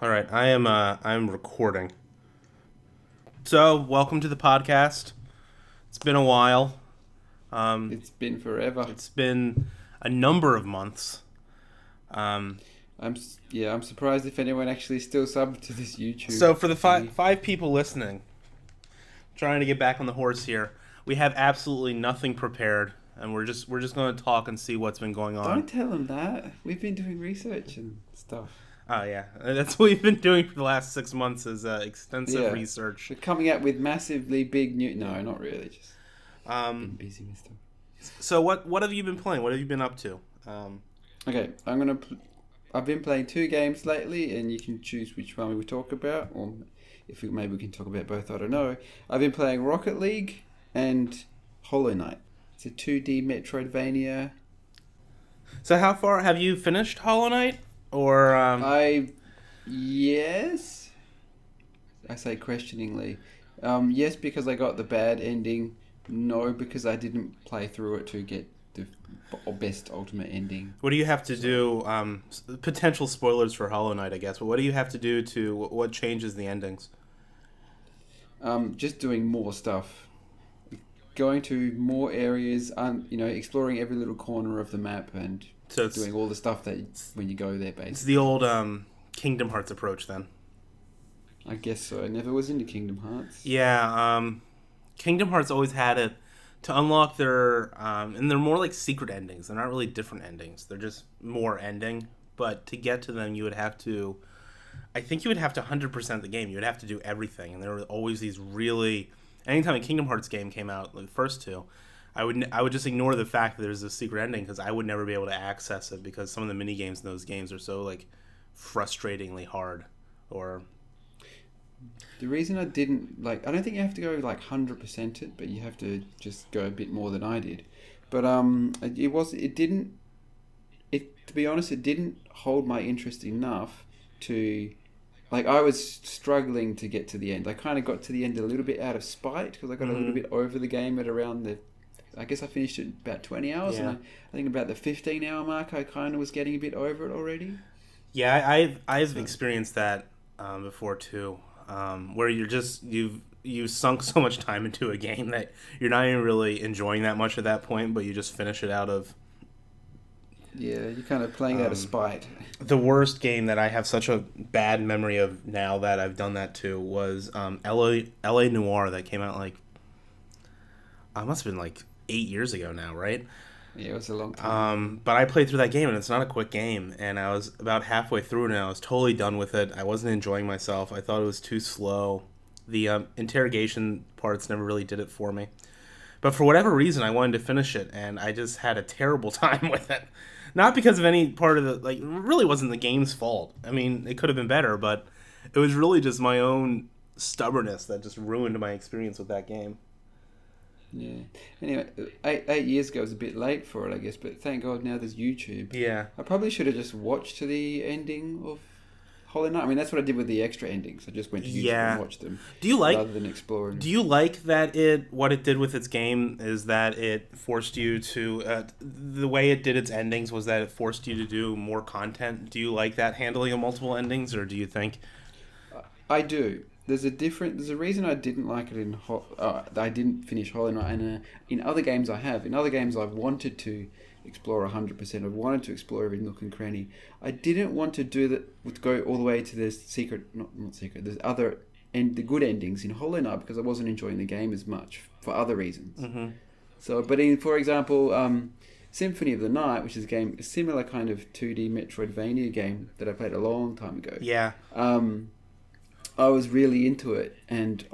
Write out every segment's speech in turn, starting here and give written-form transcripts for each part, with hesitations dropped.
All right, I'm recording. So, welcome to the podcast. It's been a while. It's been forever. It's been a number of months. Um, I'm surprised if anyone actually still subbed to this YouTube. so for the thingy. five people listening, trying to get back on the horse here, we have absolutely nothing prepared, and we're just going to talk and see what's been going on. Don't tell them that. We've been doing research and stuff. Oh yeah, that's what we've been doing for the last 6 months is extensive research. We're coming out with massively big new. No, not really. Just been busy with stuff. So what have you been playing? What have you been up to? Okay, I've been playing 2 games lately, and you can choose which one we talk about, or maybe we can talk about both. I don't know. I've been playing Rocket League and Hollow Knight. It's a 2D Metroidvania. So how far have you finished Hollow Knight? Or Yes. I say questioningly. Yes, because I got the bad ending. No, because I didn't play through it to get the best ultimate ending. what do you have to do? Potential spoilers for Hollow Knight, I guess. But what do you have to do to what changes the endings? Just doing more stuff, going to more areas, exploring every little corner of the map, and So it's doing all the stuff that when you go there. it's Basically, the old Kingdom Hearts approach then. I guess so. I never was into Kingdom Hearts. Yeah, Kingdom Hearts always had it to unlock their and they're more like secret endings. They're not really different endings. They're just more ending. But to get to them, I think you would have to 100% the game. You would have to do everything, and there were always these really. Anytime a Kingdom Hearts game came out, like the first two, I would just ignore the fact that there's a secret ending because I would never be able to access it because some of the mini games in those games are so like frustratingly hard. Or The reason I didn't I don't think you have to go 100% it, but you have to just go a bit more than I did. But to be honest, it didn't hold my interest enough to, I was struggling to get to the end. I kind of got to the end a little bit out of spite because I got a little bit over the game at around I guess I finished it about 20 hours, Yeah. and I think about the 15-hour mark, I kind of was getting a bit over it already. yeah, I've experienced that before too, where you've sunk so much time into a game that you're not even really enjoying that much at that point, but you just finish it out of. Yeah, you're kind of playing out of spite. The worst game that I have such a bad memory of now that I've done that to was LA Noir that came out it must have been 8 years ago now, right? Yeah, it was a long time. But I played through that game and it's not a quick game, and I was about halfway through it and I was totally done with it. I wasn't enjoying myself. I thought it was too slow. The interrogation parts never really did it for me. But for whatever reason, I wanted to finish it, and I just had a terrible time with it. Not because of any part of it really wasn't the game's fault. I mean, it could have been better, but it was really just my own stubbornness that just ruined my experience with that game. Yeah. Anyway, 8 years ago was a bit late for it, I guess, but thank God now there's YouTube. Yeah. I probably should have just watched to the ending of Hollow Knight. I mean, that's what I did with the extra endings. I just went to YouTube and watched them. Rather than exploring. Do you like that what it did with its game is that it forced you to the way it did its endings was that it forced you to do more content? Do you like that handling of multiple endings, or do you think I do. There's a reason I didn't like it I didn't finish Hollow Knight, and in other games I have. In other games I've wanted to explore 100%. I've wanted to explore every nook and cranny. I didn't want to do that, go all the way to the secret, not secret, there's other, and the good endings in Hollow Knight because I wasn't enjoying the game as much for other reasons. Mm-hmm. So, but for example, Symphony of the Night, which is a similar kind of 2D Metroidvania game that I played a long time ago. Yeah. I was really into it, and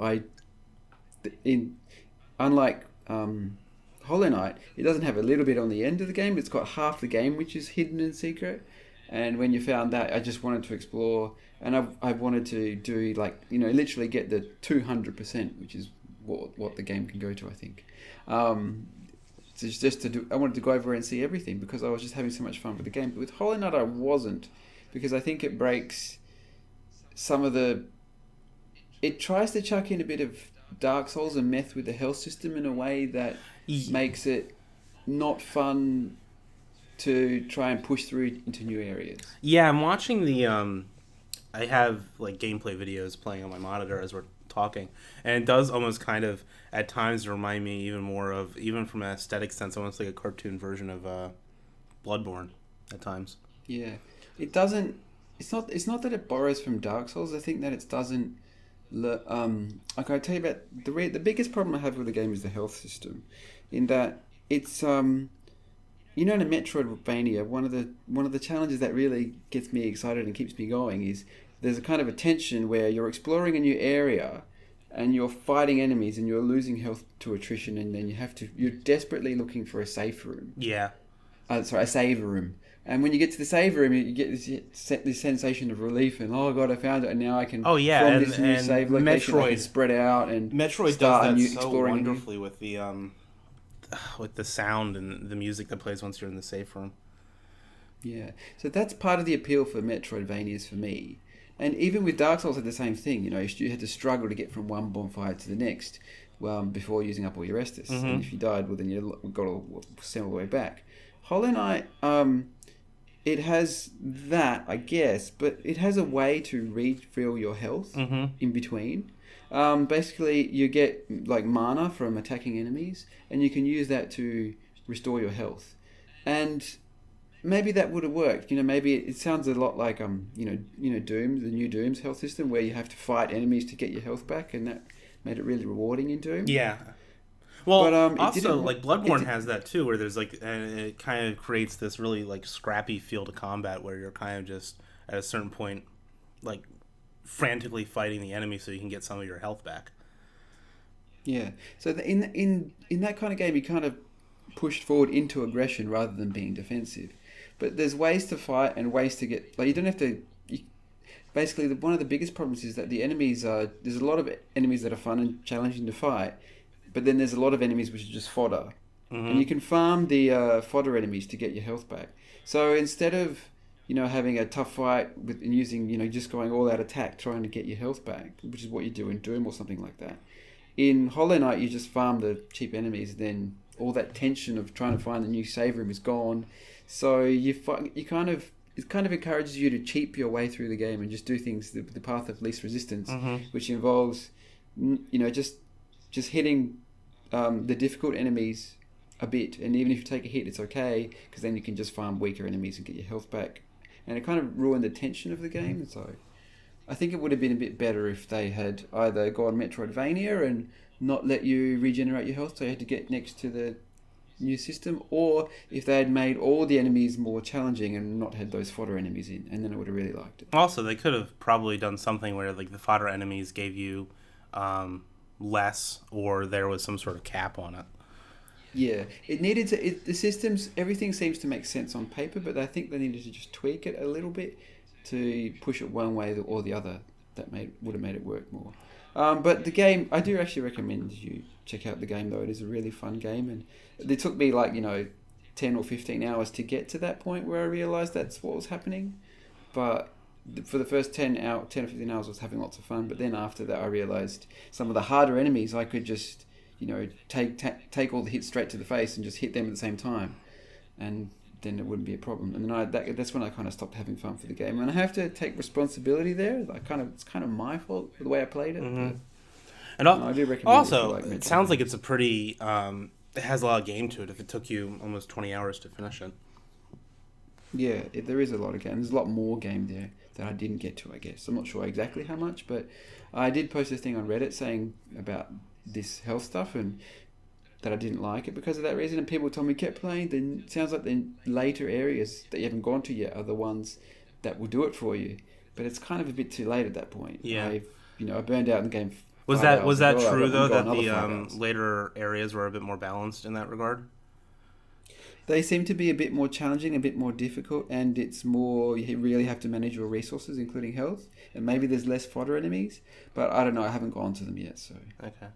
unlike Hollow Knight, it doesn't have a little bit on the end of the game. It's got half the game which is hidden and secret. And when you found that, I just wanted to explore, and I wanted to do literally get the 200%, which is what the game can go to, I think. I wanted to go over and see everything because I was just having so much fun with the game. But with Hollow Knight, I wasn't, because I think it breaks some of the. It tries to chuck in a bit of Dark Souls and meth with the health system in a way that makes it not fun to try and push through into new areas. Yeah, I'm watching I have like gameplay videos playing on my monitor as we're talking, and it does almost kind of at times remind me even more of, even from an aesthetic sense, almost like a cartoon version of Bloodborne at times. Yeah, it doesn't. It's not. It's not that it borrows from Dark Souls. I think that it doesn't. Like I tell you about the biggest problem I have with the game is the health system, in that it's you know, in a Metroidvania, one of the challenges that really gets me excited and keeps me going is there's a kind of a tension where you're exploring a new area and you're fighting enemies and you're losing health to attrition, and then you're desperately looking for a safe room. Yeah. A save room. And when you get to the save room, you get this sensation of relief and, oh god, I found it, and now I can Oh yeah, from and, this new and save location I can Metroid spread out and Metroid start a does new that so exploring a new- wonderfully with the sound and the music that plays once you're in the safe room. Yeah, so that's part of the appeal for Metroidvanias for me. And even with Dark Souls, had the same thing. You know, you had to struggle to get from one bonfire to the next, before using up all your Estus. Mm-hmm. And if you died, well, then you got to send all the way back. Hollow Knight, it has that, I guess, but it has a way to refill your health Mm-hmm. in between. Basically, you get like mana from attacking enemies, and you can use that to restore your health. And maybe that would have worked. You know, maybe it sounds a lot like Doom, the new Doom's health system, where you have to fight enemies to get your health back, and that made it really rewarding in Doom. Yeah. Well, But, also like Bloodborne has that too, where there's like it kind of creates this really like scrappy feel to combat, where you're kind of just at a certain point, like frantically fighting the enemy so you can get some of your health back. Yeah. So in that kind of game, you kind of pushed forward into aggression rather than being defensive. But there's ways to fight and ways to get, like, you don't have to. Basically, one of the biggest problems is that the enemies are. There's a lot of enemies that are fun and challenging to fight, but then there's a lot of enemies which are just fodder. Mm-hmm. And you can farm the fodder enemies to get your health back. So instead of having a tough fight and using just going all out attack trying to get your health back, which is what you do in Doom or something like that. In Hollow Knight, you just farm the cheap enemies. Then all that tension of trying to find the new save room is gone. So it kind of encourages you to cheap your way through the game and just do things the path of least resistance, Mm-hmm. which involves just hitting the difficult enemies a bit, and even if you take a hit, it's okay, because then you can just farm weaker enemies and get your health back. And it kind of ruined the tension of the game. So I think it would have been a bit better if they had either gone Metroidvania and not let you regenerate your health, so you had to get next to the new system, or if they had made all the enemies more challenging and not had those fodder enemies in, and then I would have really liked it. Also, they could have probably done something where like the fodder enemies gave you less, or there was some sort of cap on it. Yeah, it needed to. The systems, everything seems to make sense on paper, but I think they needed to just tweak it a little bit to push it one way or the other. That would have made it work more. But the game, I do actually recommend you check out the game, though. It is a really fun game, and it took me 10 or 15 hours to get to that point where I realised that's what was happening. But for the first 10 or 15 hours, I was having lots of fun. But then after that, I realised some of the harder enemies I could just take all the hits straight to the face and just hit them at the same time, and then it wouldn't be a problem. And then that's when I kind of stopped having fun for the game, and I have to take responsibility there. It's kind of my fault for the way I played it. Mm-hmm. But, And I do recommend also, it sounds like it's a pretty. It has a lot of game to it. If it took you almost 20 hours to finish it. Yeah, there is a lot of game. There's a lot more game there that I didn't get to, I guess. I'm not sure exactly how much, but I did post a thing on Reddit saying about this health stuff and that I didn't like it because of that reason. And people told me kept playing. Then it sounds like the later areas that you haven't gone to yet are the ones that will do it for you. But it's kind of a bit too late at that point. Yeah. I burned out in the game. Was that true though, that the later areas were a bit more balanced in that regard? They seem to be a bit more challenging, a bit more difficult, and it's more, you really have to manage your resources, including health, and maybe there's less fodder enemies, but I don't know, I haven't gone to them yet, so. Okay.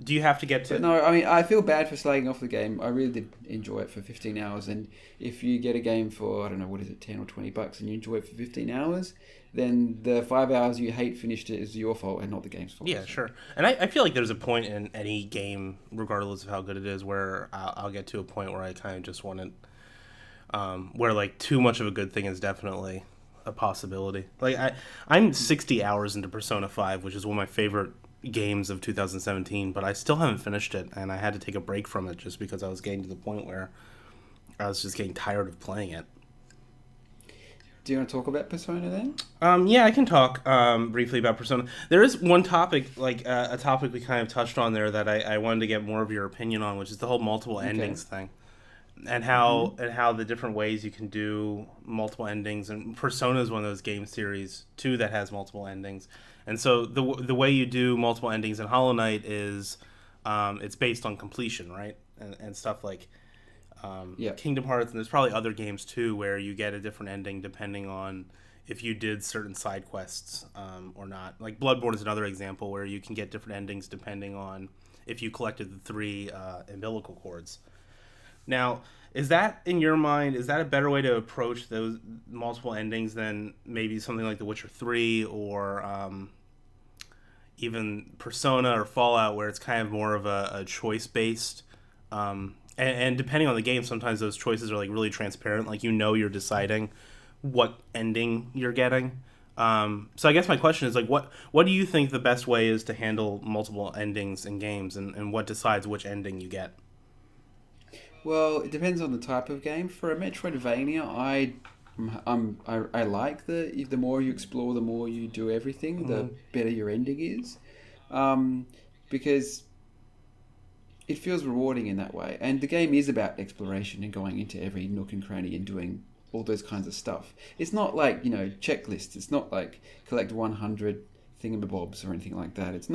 Do you have to get to... But no, I mean, I feel bad for slagging off the game. I really did enjoy it for 15 hours, and if you get a game for, I don't know, what is it, 10 or 20 bucks, and you enjoy it for 15 hours, then the 5 hours you hate finished it is your fault and not the game's fault. Yeah, sure. And I feel like there's a point in any game, regardless of how good it is, where I'll get to a point where I kind of just want it, where like too much of a good thing is definitely a possibility. Like I'm 60 hours into Persona 5, which is one of my favorite games of 2017, but I still haven't finished it, and I had to take a break from it just because I was getting to the point where I was just getting tired of playing it. Do you want to talk about Persona then? Yeah, I can talk briefly about Persona. There is one topic, like a topic we kind of touched on there that I wanted to get more of your opinion on, which is the whole multiple endings thing, and how the different ways you can do multiple endings. And Persona is one of those game series too that has multiple endings. And so the way you do multiple endings in Hollow Knight is it's based on completion, right, and stuff like. Kingdom Hearts, and there's probably other games too where you get a different ending depending on if you did certain side quests or not. Like Bloodborne is another example where you can get different endings depending on if you collected the 3 umbilical cords. Now, is that, in your mind, is that a better way to approach those multiple endings than maybe something like The Witcher 3 or even Persona or Fallout, where it's kind of more of a choice-based and depending on the game, sometimes those choices are like really transparent. Like you're deciding what ending you're getting. So I guess my question is like, what do you think the best way is to handle multiple endings in games, and what decides which ending you get? Well, it depends on the type of game. For a Metroidvania, I like the more you explore, the more you do everything, the better your ending is, because it feels rewarding in that way. And the game is about exploration and going into every nook and cranny and doing all those kinds of stuff. It's not like, checklists. It's not like collect 100 thingamabobs or anything like that.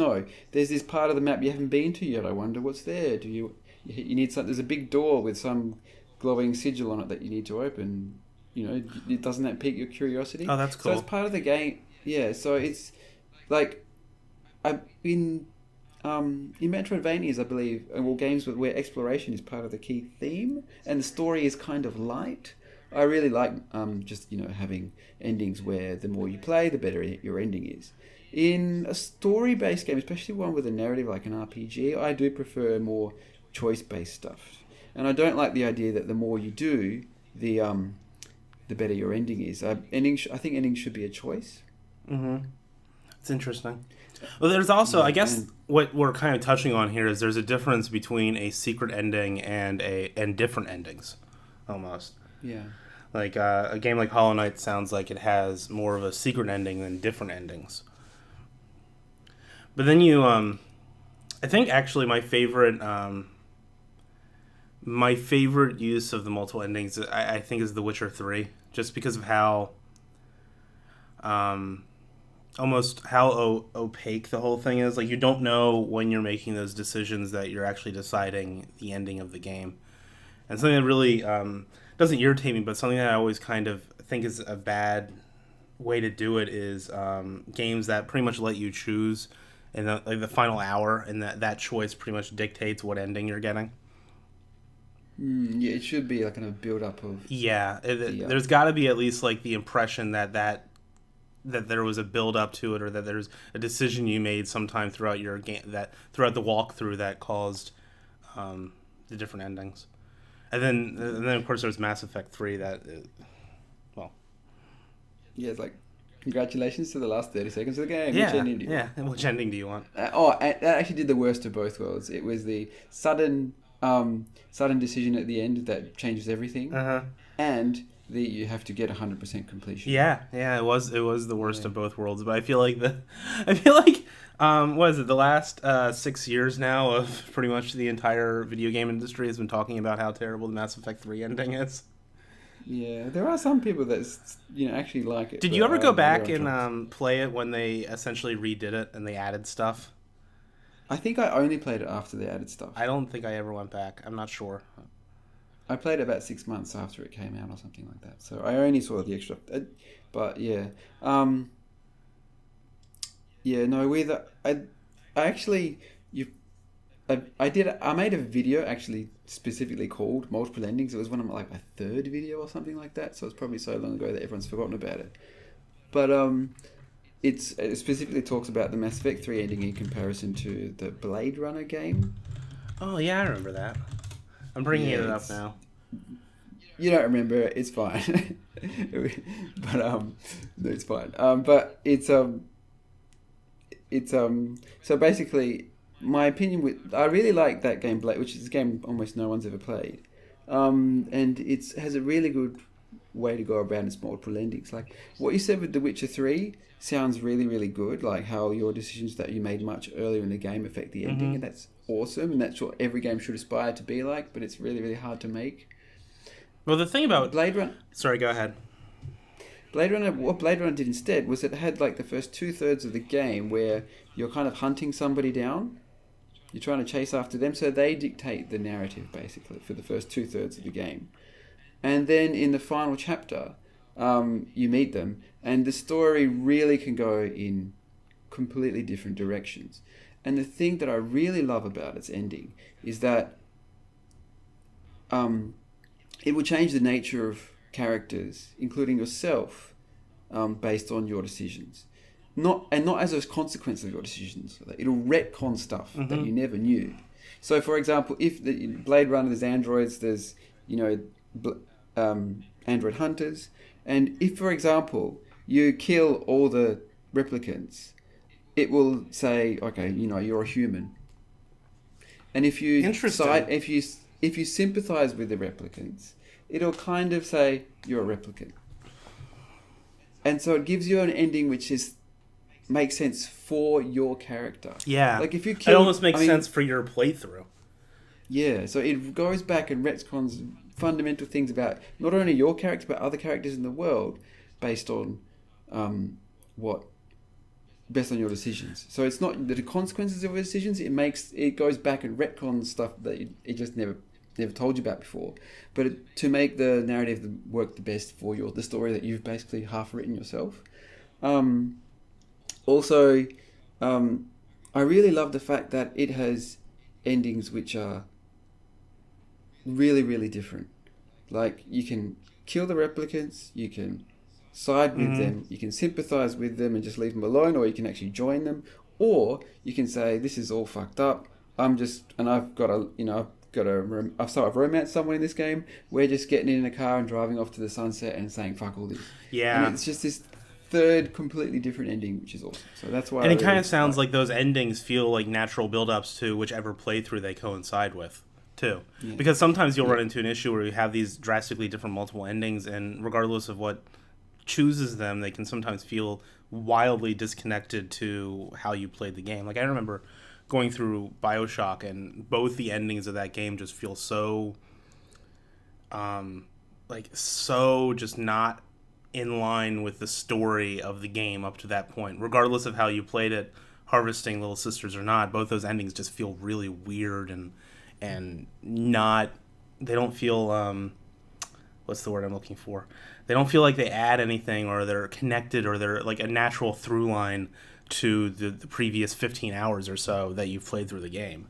There's this part of the map you haven't been to yet. I wonder what's there. You need something. There's a big door with some glowing sigil on it that you need to open. Doesn't that pique your curiosity? Oh, that's cool. So it's part of the game. Yeah, so it's like in Metroidvanias, I believe, games where exploration is part of the key theme, and the story is kind of light. I really like having endings where the more you play, the better your ending is. In a story-based game, especially one with a narrative like an RPG, I do prefer more choice-based stuff, and I don't like the idea that the more you do, the better your ending is. I think endings should be a choice. Mm-hmm. It's interesting. Well, there's also, I guess, what we're kind of touching on here is there's a difference between a secret ending and different endings, almost. Yeah. Like a game like Hollow Knight sounds like it has more of a secret ending than different endings. But then I think actually my favorite use of the multiple endings, I think, is The Witcher 3, just because of how almost how opaque the whole thing is. Like, you don't know when you're making those decisions that you're actually deciding the ending of the game. And something that really doesn't irritate me, but something that I always kind of think is a bad way to do it is games that pretty much let you choose in the final hour, and that choice pretty much dictates what ending you're getting. Yeah, it should be like a build-up of... Yeah, there's got to be at least like the impression that there was a build-up to it, or that there's a decision you made sometime throughout your game, that throughout the walkthrough that caused the different endings. And then of course there's Mass Effect 3 that, Yeah, it's like, congratulations to the last 30 seconds of the game. Yeah, which ending do you want? Which ending do you want? That actually did the worst of both worlds. It was the sudden decision at the end that changes everything, and you have to get 100% completion. Yeah, it was the worst of both worlds. But I feel like what is it? The last 6 years now of pretty much the entire video game industry has been talking about how terrible the Mass Effect 3 ending is. Yeah, there are some people that actually like it. Did you ever go back and play it when they essentially redid it and they added stuff? I think I only played it after they added stuff. I don't think I ever went back. I'm not sure. I played it about 6 months after it came out or something like that. So I only saw the extra. But yeah. I made a video actually specifically called Multiple Endings. It was one of my third video or something like that. So it's probably so long ago that everyone's forgotten about it. But it specifically talks about the Mass Effect 3 ending in comparison to the Blade Runner game. Oh yeah, I remember that. I'm bringing it up now. You don't remember it. It's fine. But no, it's fine. But it's so basically my opinion with I really like that game Blade, which is a game almost no one's ever played. And it has a really good way to go around its multiple endings. Like what you said with The Witcher 3 sounds really, really good. Like how your decisions that you made much earlier in the game affect the ending, and that's awesome. And that's what every game should aspire to be like. But it's really, really hard to make. Well, the thing about Blade Runner. Sorry, go ahead. What Blade Runner did instead was it had like the first 2/3 of the game where you're kind of hunting somebody down. You're trying to chase after them, so they dictate the narrative basically for the first 2/3 of the game. And then in the final chapter, you meet them, and the story really can go in completely different directions. And the thing that I really love about its ending is that it will change the nature of characters, including yourself, based on your decisions. Not as a consequence of your decisions. It'll retcon stuff that you never knew. So, for example, if the Blade Runner, there's androids, there's android hunters, and if, for example, you kill all the replicants, it will say, okay, you're a human. And if you if you sympathize with the replicants, it'll kind of say you're a replicant. And so it gives you an ending which makes sense for your character. Yeah. Like if you kill, it almost makes sense for your playthrough. Yeah, so it goes back and retcons fundamental things about not only your character but other characters in the world based on your decisions. So it's not the consequences of your decisions. It goes back and retcons stuff that it just never told you about before. But to make the narrative work the best for the story that you've basically half written yourself. Also, I really love the fact that it has endings which are really, really different. Like, you can kill the replicants, you can side with them, you can sympathize with them and just leave them alone, or you can actually join them, or you can say, this is all fucked up, I've romanced someone in this game, we're just getting in a car and driving off to the sunset and saying, fuck all this. Yeah. And it's just this third completely different ending, which is awesome. So that's why. And it kind of sounds like those endings feel like natural build-ups to whichever playthrough they coincide with, too. Yeah. Because sometimes you'll run into an issue where you have these drastically different multiple endings, and regardless of what chooses them, they can sometimes feel wildly disconnected to how you played the game. Like, I remember going through BioShock, and both the endings of that game just feel so just not in line with the story of the game up to that point. Regardless of how you played it, harvesting Little Sisters or not, both those endings just feel really weird and not. They don't feel what's the word I'm looking for? They don't feel like they add anything, or they're connected, or they're like a natural through line to the previous 15 hours or so that you've played through the game.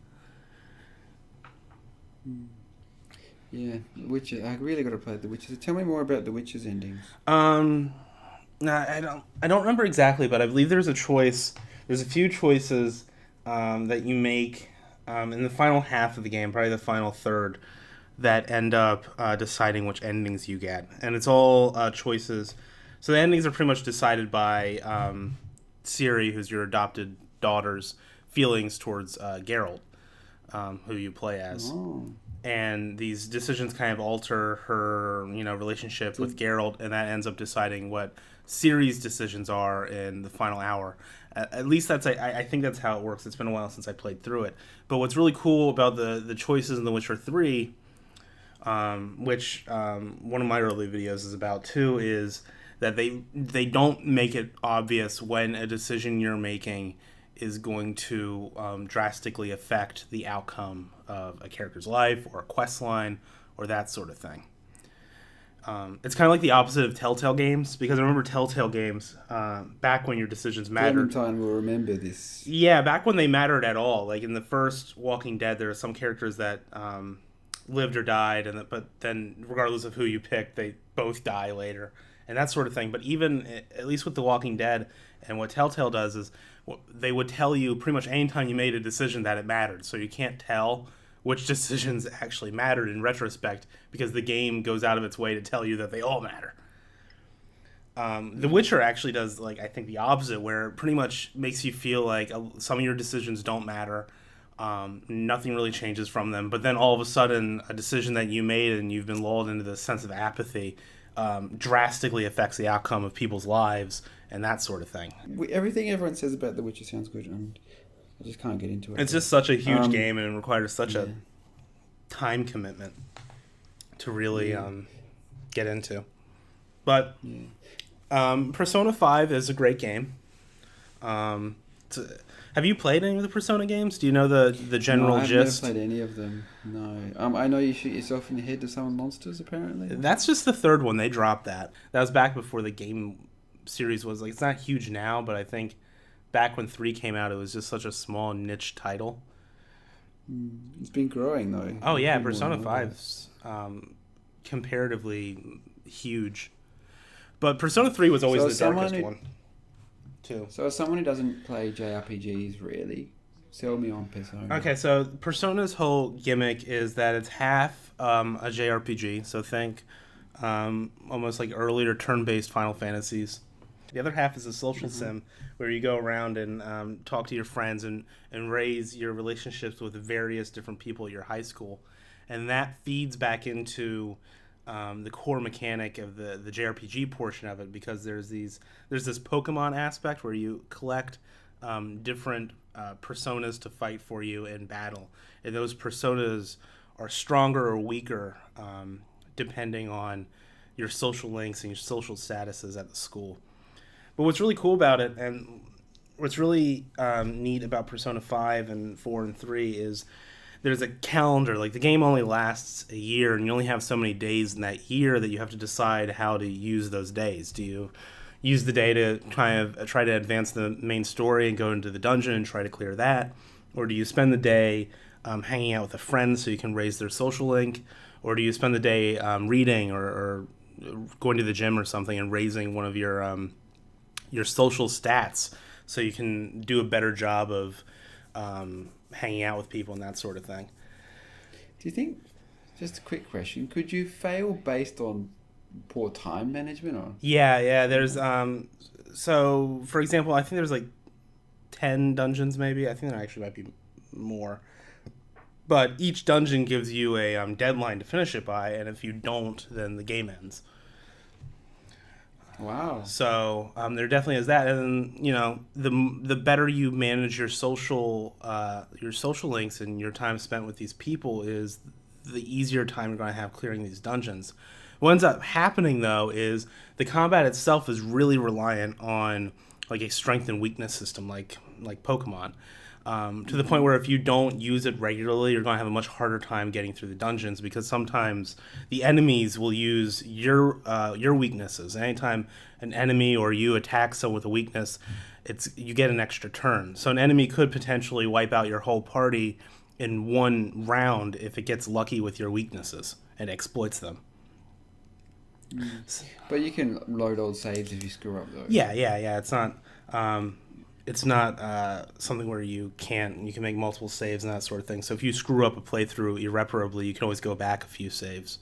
Yeah, Witcher. I really got to play The Witcher. Tell me more about The Witcher's endings. I don't remember exactly, but I believe there's a choice. There's a few choices that you make in the final half of the game, probably the final third, that end up deciding which endings you get, and it's all choices. So the endings are pretty much decided by Ciri, who's your adopted daughter's feelings towards Geralt, who you play as. Oh. And these decisions kind of alter her, relationship with Geralt, and that ends up deciding what Ciri's decisions are in the final hour. At least I think that's how it works. It's been a while since I played through it. But what's really cool about the choices in The Witcher 3, which one of my early videos is about too, is that they don't make it obvious when a decision you're making is going to drastically affect the outcome of a character's life or a quest line or that sort of thing. It's kind of like the opposite of Telltale games, because I remember Telltale games back when your decisions mattered. Clementine will remember this. Yeah, back when they mattered at all. Like in the first Walking Dead, there are some characters that lived or died, but then regardless of who you picked, they both die later, and that sort of thing. But even, at least with The Walking Dead, and what Telltale does is they would tell you pretty much any time you made a decision that it mattered. So you can't tell which decisions actually mattered in retrospect, because the game goes out of its way to tell you that they all matter. The Witcher actually does, like, I think the opposite, where it pretty much makes you feel like some of your decisions don't matter. Nothing really changes from them, but then all of a sudden, a decision that you made and you've been lulled into this sense of apathy drastically affects the outcome of people's lives and that sort of thing. Everything everyone says about The Witcher sounds good, and I just can't get into it. It's just such a huge game, and it requires such a time commitment to really get into. But Persona 5 is a great game. Have you played any of the Persona games? Do you know the general gist? I've never played any of them, no. I know you shoot yourself in the head to summon monsters, apparently. That's just the third one. They dropped that. That was back before the game series was, like, it's not huge now, but I think back when 3 came out, it was just such a small niche title. It's been growing, though. Oh, yeah, Persona 5's comparatively huge. But Persona 3 was always the darkest one, too. So as someone who doesn't play JRPGs, really, sell me on Persona. Okay, so Persona's whole gimmick is that it's half a JRPG, so think almost like earlier turn-based Final Fantasies. The other half is a social sim where you go around and talk to your friends and raise your relationships with various different people at your high school. And that feeds back into the core mechanic of the JRPG portion of it, because there's this Pokemon aspect where you collect different personas to fight for you in battle. And those personas are stronger or weaker depending on your social links and your social statuses at the school. But what's really cool about it, and what's really neat about Persona 5 and 4 and 3 is there's a calendar. Like, the game only lasts a year, and you only have so many days in that year that you have to decide how to use those days. Do you use the day to kind of try to advance the main story and go into the dungeon and try to clear that? Or do you spend the day hanging out with a friend so you can raise their social link? Or do you spend the day reading or going to the gym or something and raising one of your social stats so you can do a better job of hanging out with people and that sort of thing? Do you think, just a quick question, could you fail based on poor time management? Or? Yeah, there's so for example, I think there's like 10 dungeons maybe. I think there actually might be more. But each dungeon gives you a deadline to finish it by, and if you don't, then the game ends. Wow. So there definitely is that, and the better you manage your social links and your time spent with these people is the easier time you're going to have clearing these dungeons. What ends up happening though is the combat itself is really reliant on like a strength and weakness system, like Pokemon. To the point where if you don't use it regularly, you're going to have a much harder time getting through the dungeons, because sometimes the enemies will use your weaknesses. Anytime an enemy or you attack someone with a weakness, you get an extra turn. So an enemy could potentially wipe out your whole party in one round if it gets lucky with your weaknesses and exploits them. But you can load old saves if you screw up, though. Yeah. It's not something where you can make multiple saves and that sort of thing. So if you screw up a playthrough irreparably, you can always go back a few saves.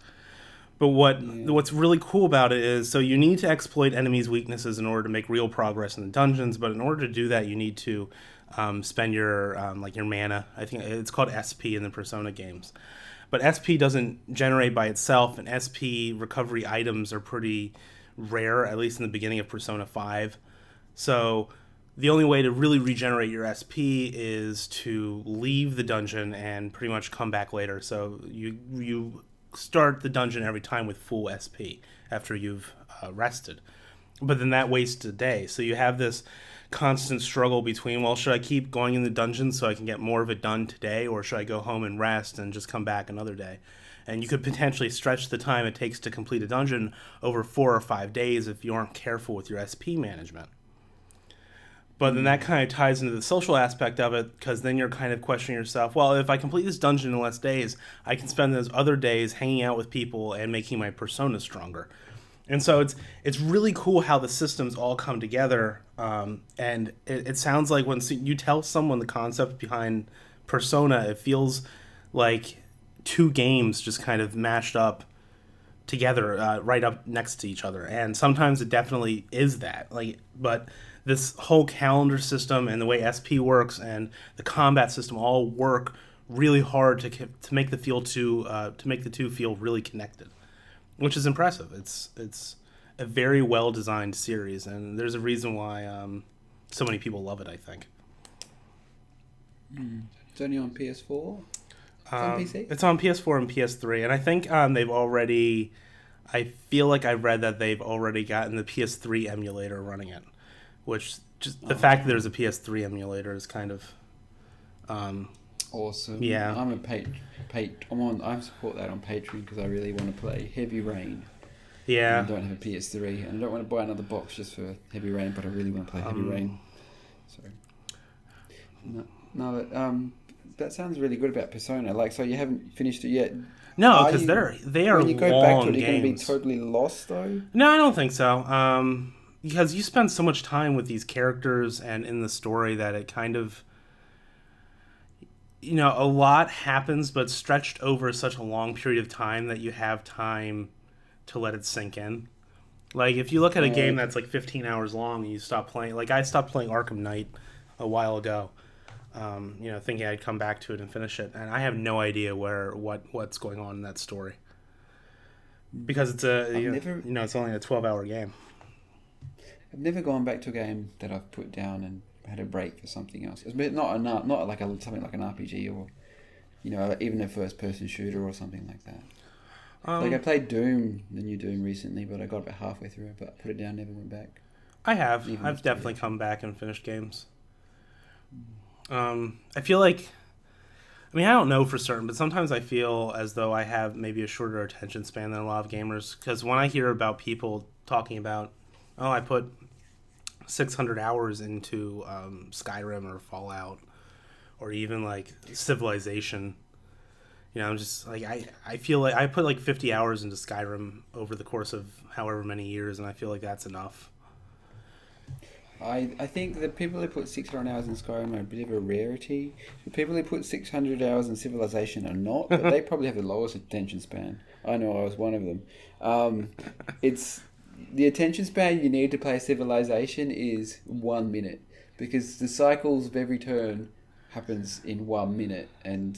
But what's really cool about it is, so you need to exploit enemies' weaknesses in order to make real progress in the dungeons. But in order to do that, you need to spend your your mana. I think it's called SP in the Persona games. But SP doesn't generate by itself, and SP recovery items are pretty rare, at least in the beginning of Persona 5. So the only way to really regenerate your SP is to leave the dungeon and pretty much come back later. So you start the dungeon every time with full SP after you've rested. But then that wastes a day. So you have this constant struggle between, well, should I keep going in the dungeon so I can get more of it done today, or should I go home and rest and just come back another day? And you could potentially stretch the time it takes to complete a dungeon over 4 or 5 days if you aren't careful with your SP management. But then that kind of ties into the social aspect of it, because then you're kind of questioning yourself, well, if I complete this dungeon in less days, I can spend those other days hanging out with people and making my persona stronger. And so it's really cool how the systems all come together. And it sounds like when you tell someone the concept behind Persona, it feels like two games just kind of mashed up together, right up next to each other. And sometimes it definitely is that. Like, but this whole calendar system and the way SP works and the combat system all work really hard to make the two feel really connected, which is impressive. It's a very well designed series, and there's a reason why so many people love it, I think. It's only on PS4. It's on PC. It's on PS4 and PS3, and I think they've already. I feel like I read that they've already gotten the PS3 emulator running it, which just the fact that there's a PS3 emulator is kind of awesome. Yeah, I'm I support that on Patreon because I really want to play Heavy Rain. Yeah, I don't have a PS3, and I don't want to buy another box just for Heavy Rain, but I really want to play Heavy Rain. So, that sounds really good about Persona. Like, so you haven't finished it yet? No, because they are when you go long back to it, games. You're going to be totally lost, though. No, I don't think so. Because you spend so much time with these characters and in the story that it kind of, a lot happens, but stretched over such a long period of time that you have time to let it sink in. Like, if you look at a game that's like 15 hours long and you stop playing, like I stopped playing Arkham Knight a while ago, thinking I'd come back to it and finish it, and I have no idea what's going on in that story because it's it's only a 12-hour game. I've never gone back to a game that I've put down and had a break for something else. It's not like something like an RPG or even a first-person shooter or something like that. Like I played Doom, the new Doom recently, but I got about halfway through it, but I put it down, never went back. I've definitely come back and finished games. I feel like, I don't know for certain, but sometimes I feel as though I have maybe a shorter attention span than a lot of gamers. Because when I hear about people talking about, I put 600 hours into Skyrim or Fallout, or even like Civilization, I'm just like, I feel like I put like 50 hours into Skyrim over the course of however many years, and I feel like that's enough. I think the people who put 600 hours in Skyrim are a bit of a rarity. The people who put 600 hours in Civilization are not, but they probably have the lowest attention span. I know I was one of them. It's the attention span you need to play Civilization is 1 minute, because the cycles of every turn happens in 1 minute, and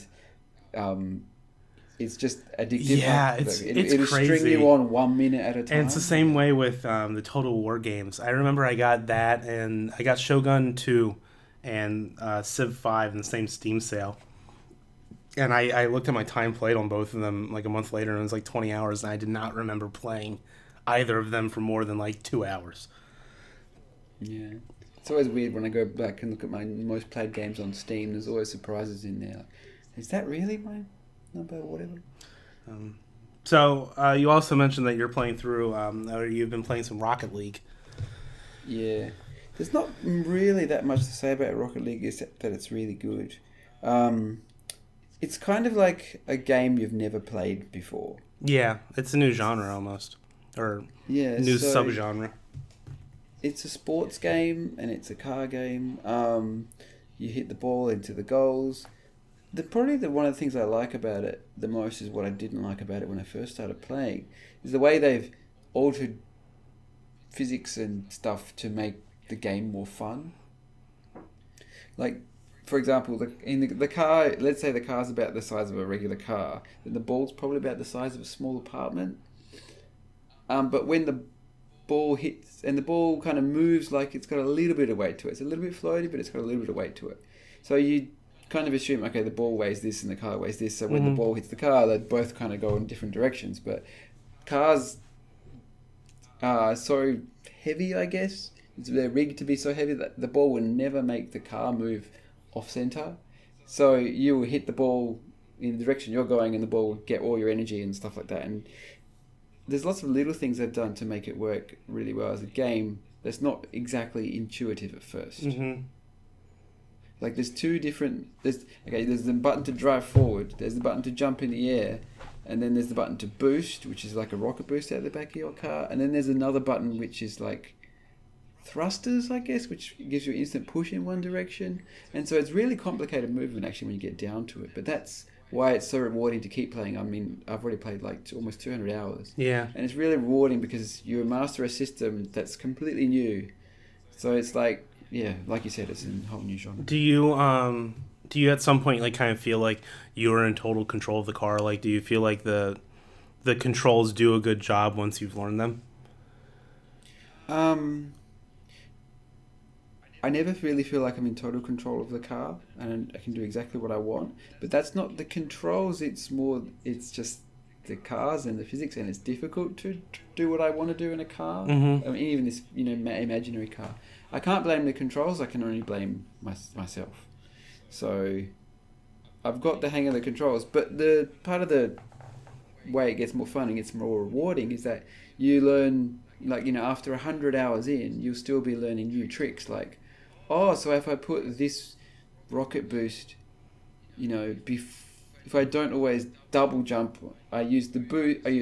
it's just addictive. Yeah, it'll string you on 1 minute at a time. And it's the same way with the Total War games. I remember I got that, and I got Shogun 2 and Civ 5 in the same Steam sale. And I looked at my time played on both of them like a month later, and it was like 20 hours, and I did not remember playing either of them for more than like 2 hours. Yeah. It's always weird when I go back and look at my most played games on Steam. There's always surprises in there. Is that really my number or whatever? So you also mentioned that you're playing through, or you've been playing some Rocket League. Yeah. There's not really that much to say about Rocket League except that it's really good. It's kind of like a game you've never played before. Yeah, it's a new genre almost. Or new subgenre. It's a sports game and it's a car game. You hit the ball into the goals. One of the things I like about it the most is what I didn't like about it when I first started playing, is the way they've altered physics and stuff to make the game more fun. Like, for example, in the car, let's say the car's about the size of a regular car, then the ball's probably about the size of a small apartment. But when the ball hits, and the ball kind of moves like it's got a little bit of weight to it. It's a little bit floaty, but it's got a little bit of weight to it. So you kind of assume, okay, the ball weighs this and the car weighs this, so when the ball hits the car, they both kind of go in different directions. But cars are so heavy, I guess. They're rigged to be so heavy that the ball will never make the car move off-center. So you will hit the ball in the direction you're going and the ball will get all your energy and stuff like that. And there's lots of little things they've done to make it work really well as a game that's not exactly intuitive at first. Mm-hmm. Like there's there's the button to drive forward, there's the button to jump in the air, and then there's the button to boost, which is like a rocket boost out the back of your car, and then there's another button which is like thrusters, I guess, which gives you an instant push in one direction. And so it's really complicated movement actually when you get down to it, but that's why it's so rewarding to keep playing. I mean, I've already played like almost 200 hours. Yeah. And it's really rewarding because you master a system that's completely new. So it's like, yeah, like you said, it's a whole new genre. Do you at some point like kind of feel like you're in total control of the car? Like, do you feel like the controls do a good job once you've learned them? Um, I never really feel like I'm in total control of the car and I can do exactly what I want. But that's not the controls. It's just the cars and the physics, and it's difficult to do what I want to do in a car. Mm-hmm. I mean, even this, imaginary car. I can't blame the controls. I can only blame myself. So I've got the hang of the controls. But the part of the way it gets more fun and gets more rewarding is that you learn, like, after 100 hours in, you'll still be learning new tricks. Like, oh, so if I put this rocket boost, if I don't always double jump, I use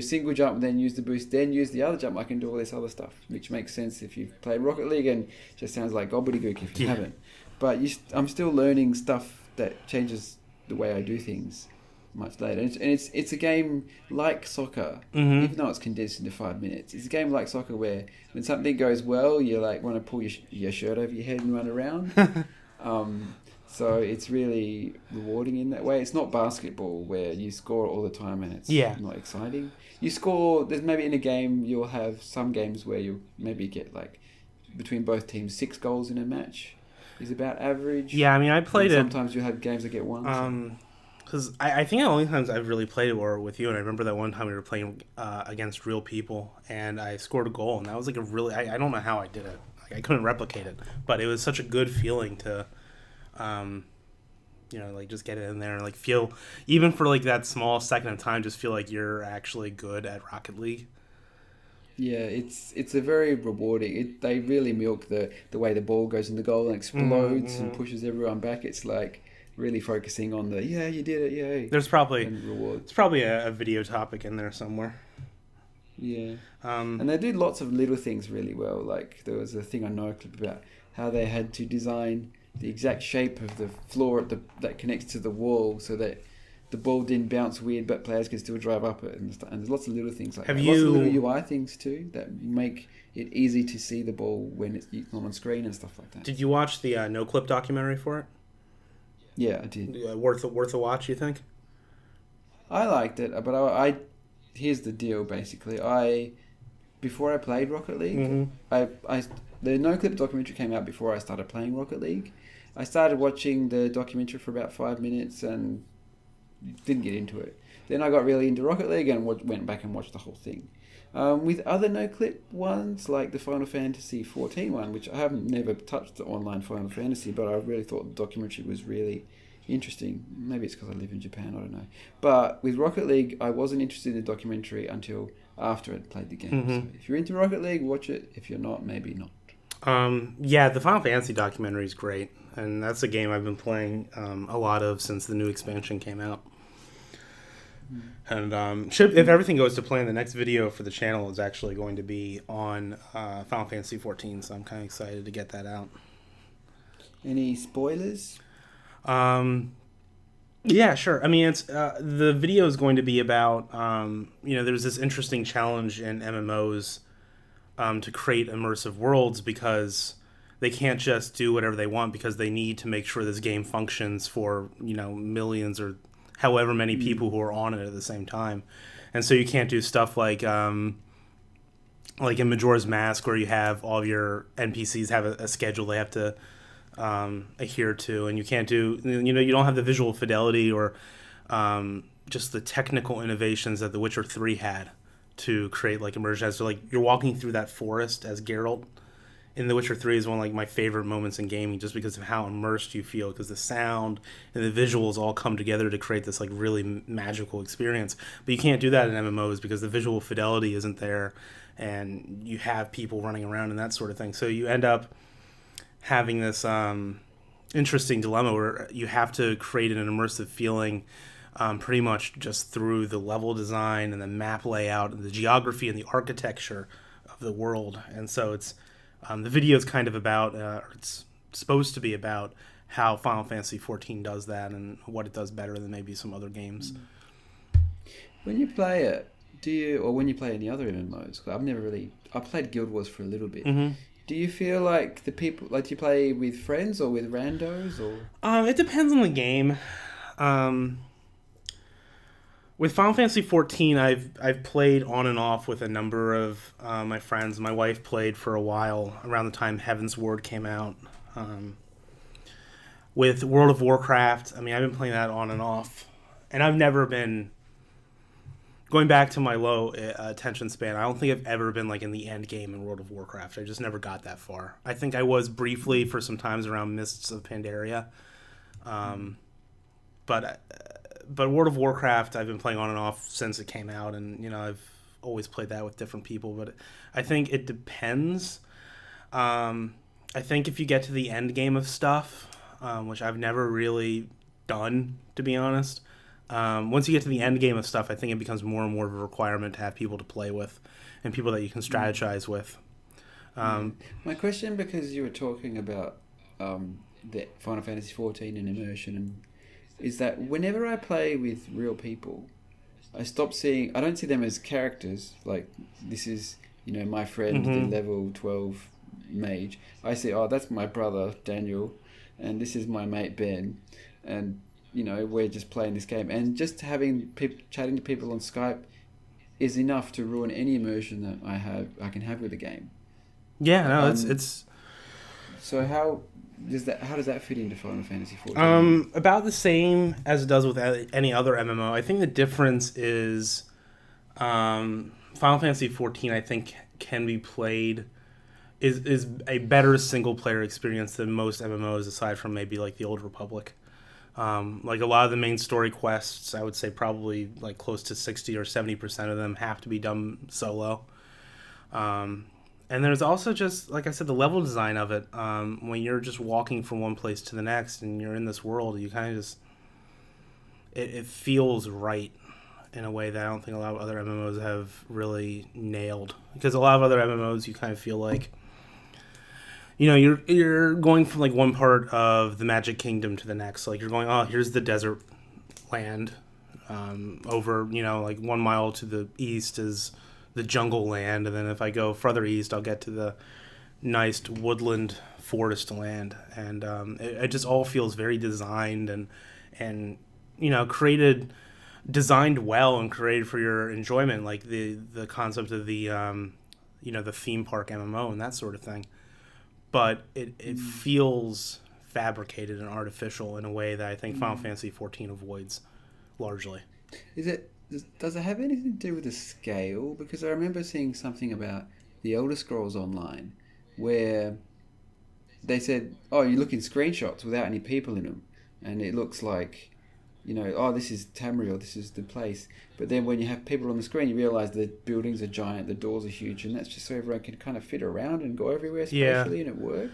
single jump, then use the boost, then use the other jump, I can do all this other stuff, which makes sense if you've played Rocket League, and just sounds like gobbledygook if you haven't. But I'm still learning stuff that changes the way I do things much later. And it's a game like soccer, even though it's condensed into 5 minutes. It's a game like soccer where when something goes well, you like want to pull your shirt over your head and run around. So it's really rewarding in that way. It's not basketball where you score all the time and it's not exciting. You score. There's maybe in a game you'll have some games where you maybe get like between both teams 6 goals in a match is about average. Yeah, I mean, I played it. Sometimes you have games that get 1. Because I think the only times I've really played it were with you, and I remember that one time we were playing against real people, and I scored a goal, and that was like a really... I don't know how I did it. Like, I couldn't replicate it, but it was such a good feeling to, like just get it in there and like feel, even for like that small second of time, just feel like you're actually good at Rocket League. Yeah, it's a very rewarding... They really milk the way the ball goes in the goal and explodes and pushes everyone back. It's like... really focusing on the you did it, yay. There's probably rewards. It's probably a video topic in there somewhere. Yeah. And they do lots of little things really well. Like there was a thing on NoClip about how they had to design the exact shape of the floor that connects to the wall so that the ball didn't bounce weird, but players can still drive up it and stuff. And there's lots of little things like that. Lots of little UI things too that make it easy to see the ball when it's not on screen and stuff like that. Did you watch the NoClip documentary for it? Yeah, I did. Worth a watch, you think? I liked it, but I here's the deal. Basically, before I played Rocket League, the NoClip documentary came out before I started playing Rocket League. I started watching the documentary for about 5 minutes and didn't get into it. Then I got really into Rocket League and went back and watched the whole thing. With other NoClip ones, like the Final Fantasy 14 one, which I haven't never touched the online Final Fantasy, but I really thought the documentary was really interesting. Maybe it's because I live in Japan, I don't know. But with Rocket League, I wasn't interested in the documentary until after I'd played the game. So if you're into Rocket League, watch it. If you're not, maybe not. Yeah, the Final Fantasy documentary is great, and that's a game I've been playing a lot of since the new expansion came out. And if everything goes to plan, the next video for the channel is actually going to be on Final Fantasy 14, so I'm kind of excited to get that out. Any spoilers? Yeah, sure. I mean, it's the video is going to be about there's this interesting challenge in MMOs to create immersive worlds because they can't just do whatever they want because they need to make sure this game functions for millions or however many people who are on it at the same time. And so you can't do stuff like in Majora's Mask where you have all of your NPCs have a schedule they have to adhere to, and you can't do, you don't have the visual fidelity or just the technical innovations that The Witcher 3 had to create like immersion. So like you're walking through that forest as Geralt in The Witcher 3 is one of like my favorite moments in gaming just because of how immersed you feel, because the sound and the visuals all come together to create this like really magical experience. But you can't do that in MMOs because the visual fidelity isn't there and you have people running around and that sort of thing. So you end up having this interesting dilemma where you have to create an immersive feeling pretty much just through the level design and the map layout and the geography and the architecture of the world. And so it's the video is kind of about, it's supposed to be about how Final Fantasy 14 does that and what it does better than maybe some other games. When you play it, or when you play any other MMOs? 'Cause I played Guild Wars for a little bit. Mm-hmm. Do you feel like the people, like, do you play with friends or with randos or? It depends on the game. With Final Fantasy 14, I've played on and off with a number of my friends. My wife played for a while around the time Heaven's Word came out. With World of Warcraft, I mean, I've been playing that on and off, and I've never been going back to my low attention span. I don't think I've ever been like in the end game in World of Warcraft. I just never got that far. I think I was briefly for some times around Mists of Pandaria, but World of Warcraft I've been playing on and off since it came out, and you know I've always played that with different people. But I think it depends. I think if you get to the end game of stuff, which I've never really done, to be honest. Once you get to the end game of stuff, I think it becomes more and more of a requirement to have people to play with and people that you can strategize with. My question, because you were talking about the Final Fantasy 14 and immersion, is that whenever I play with real people, I don't see them as characters. Like, this is, my friend, the level 12 mage. I say, oh, that's my brother, Daniel, and this is my mate, Ben, and we're just playing this game, and just having chatting to people on Skype is enough to ruin any immersion that I can have with the game. Yeah, no, it's. So how does that fit into Final Fantasy 14? About the same as it does with any other MMO. I think the difference is, Final Fantasy 14. I think can be played. Is a better single player experience than most MMOs, aside from maybe like the Old Republic. Like a lot of the main story quests, I would say probably like close to 60 or 70% of them have to be done solo. And there's also just, like I said, the level design of it. When you're just walking from one place to the next and you're in this world, you kind of just, it feels right in a way that I don't think a lot of other MMOs have really nailed. Because a lot of other MMOs, you kind of feel like, you're going from like one part of the Magic Kingdom to the next. Like you're going, oh, here's the desert land. Over, like 1 mile to the east is the jungle land, and then if I go further east, I'll get to the nice woodland forest land. And it just all feels very designed and designed well and created for your enjoyment, like the concept of the the theme park MMO and that sort of thing. But it feels fabricated and artificial in a way that I think Final Fantasy 14 avoids largely. Does it have anything to do with the scale? Because I remember seeing something about the Elder Scrolls Online where they said, oh, you look in screenshots without any people in them, and it looks like, oh, this is Tamriel, this is the place. But then when you have people on the screen, you realise the buildings are giant, the doors are huge, and that's just so everyone can kind of fit around and go everywhere spatially, and it works.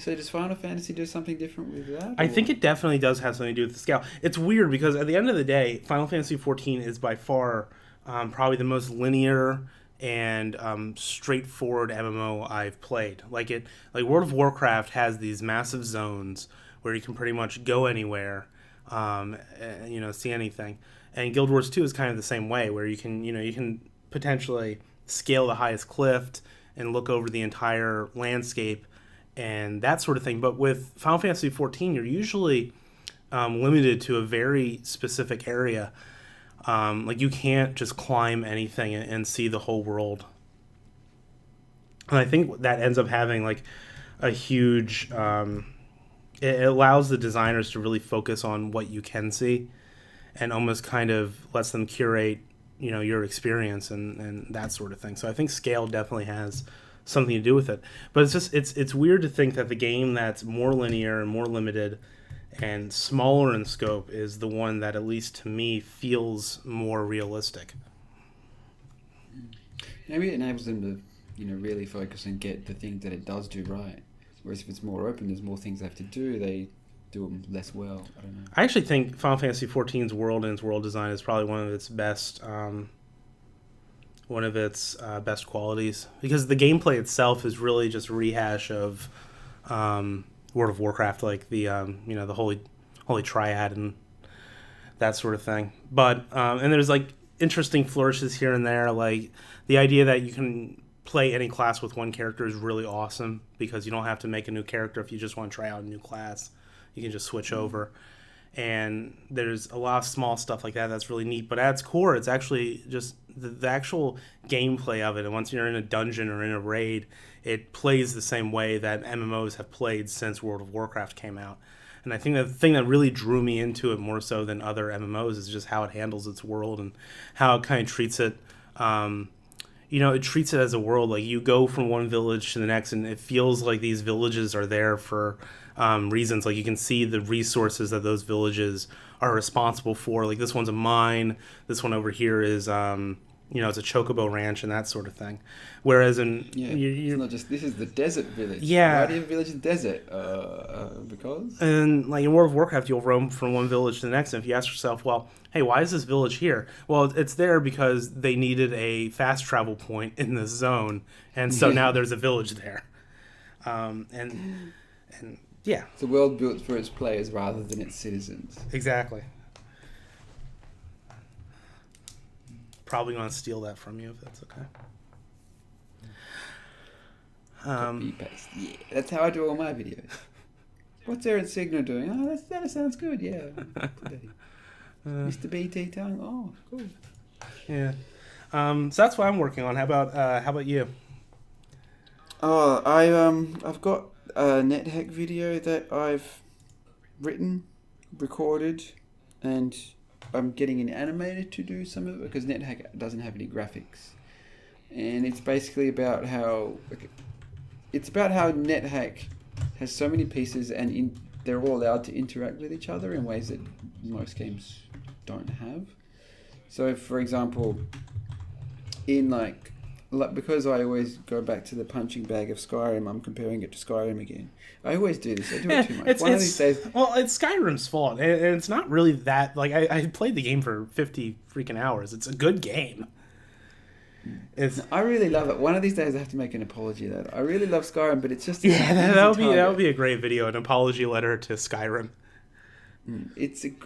Does Final Fantasy do something different with that? I think it definitely does have something to do with the scale. It's weird because at the end of the day, Final Fantasy 14 is by far probably the most linear and straightforward MMO I've played. Like World of Warcraft has these massive zones where you can pretty much go anywhere. See anything. And Guild Wars 2 is kind of the same way, where you can potentially scale the highest cliff and look over the entire landscape and that sort of thing. But with Final Fantasy 14, you're usually limited to a very specific area. Like you can't just climb anything and see the whole world. And I think that ends up having like a huge... it allows the designers to really focus on what you can see and almost kind of lets them curate, your experience and that sort of thing. So I think scale definitely has something to do with it. But it's just, it's weird to think that the game that's more linear and more limited and smaller in scope is the one that, at least to me, feels more realistic. Maybe it enables them to, really focus and get the things that it does do right. Whereas if it's more open, there's more things they have to do. They do them less well. I don't know. I actually think Final Fantasy XIV's world and its world design is probably one of its best qualities, because the gameplay itself is really just a rehash of World of Warcraft, like the the holy triad and that sort of thing. But and there's like interesting flourishes here and there, like the idea that you can play any class with one character is really awesome because you don't have to make a new character if you just want to try out a new class. You can just switch over. And there's a lot of small stuff like that that's really neat. But at its core, it's actually just the actual gameplay of it. And once you're in a dungeon or in a raid, it plays the same way that MMOs have played since World of Warcraft came out. And I think the thing that really drew me into it more so than other MMOs is just how it handles its world and how it kind of treats it. It treats it as a world. Like, you go from one village to the next, and it feels like these villages are there for reasons. Like, you can see the resources that those villages are responsible for. Like, this one's a mine. This one over here is, it's a chocobo ranch and that sort of thing. Whereas it's not just, this is the desert village. Yeah. Why do you have a village in the desert? Because? And like in World of Warcraft, you'll roam from one village to the next, and if you ask yourself, well, hey, why is this village here? Well, it's there because they needed a fast travel point in this zone, and so now there's a village there. And yeah. It's a world built for its players rather than its citizens. Exactly. Probably going to steal that from you if that's okay. Copy paste. Yeah, that's how I do all my videos. What's Aaron Signer doing? Oh, that sounds good. Yeah. Mr. BT Tongue. Oh, cool. Yeah. So that's what I'm working on. How about you? Oh, I've got a NetHack video that I've written, recorded, and I'm getting an animator to do some of it because NetHack doesn't have any graphics, and it's basically about how NetHack has so many pieces and they're all allowed to interact with each other in ways that most games don't have. So, for example, in because I always go back to the punching bag of Skyrim, I'm comparing it to Skyrim again. I always do this. I do it too much. One of these days... Well, it's Skyrim's fault, and it's not really that... Like, I played the game for 50 freaking hours. It's a good game. I really love it. One of these days I have to make an apology though. I really love Skyrim, but it's just... Yeah, that would be a great video, an apology letter to Skyrim.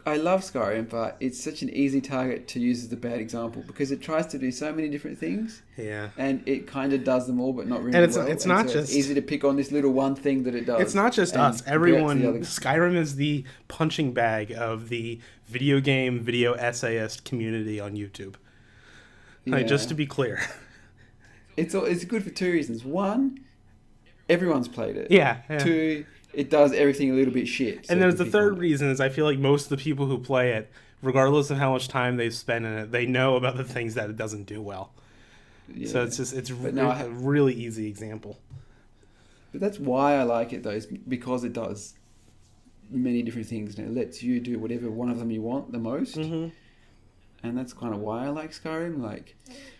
I love Skyrim, but it's such an easy target to use as a bad example because it tries to do so many different things. Yeah. And it kind of does them all, but not really and well. It's not so just... It's easy to pick on this little one thing that it does. It's not just us. Everyone... Skyrim is the punching bag of the video essayist community on YouTube. Yeah. Like, just to be clear. It's good for two reasons. One, everyone's played it. Yeah. Two, it does everything a little bit shit. And there's the third reason is I feel like most of the people who play it, regardless of how much time they've spent in it, they know about the things that it doesn't do well. Yeah. So it's a really easy example. But that's why I like it though, is because it does many different things and it lets you do whatever one of them you want the most. Mm-hmm. And that's kind of why I like Skyrim. Like,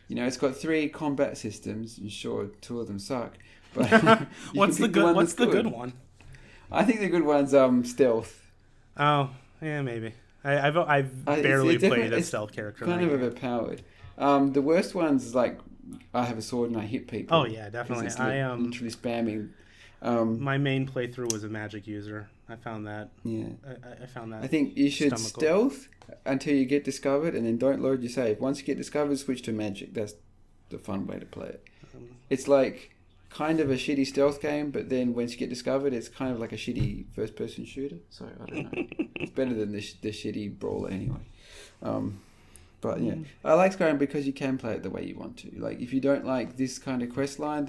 it's got 3 combat systems, and sure, 2 of them suck. But what's the good one? I think the good one's stealth. Oh, yeah, maybe. I've barely played a stealth character. Kind of overpowered. The worst one's like I have a sword and I hit people. Oh yeah, definitely. I am literally spamming. My main playthrough was a magic user. I found that. Yeah. I found that. I think you should stealth until you get discovered, and then don't load your save. Once you get discovered, switch to magic. That's the fun way to play it. It's like kind of a shitty stealth game, but then once you get discovered, it's kind of like a shitty first-person shooter. So I don't know. It's better than the shitty brawler anyway. But yeah, I like Skyrim because you can play it the way you want to. Like, if you don't like this kind of quest line,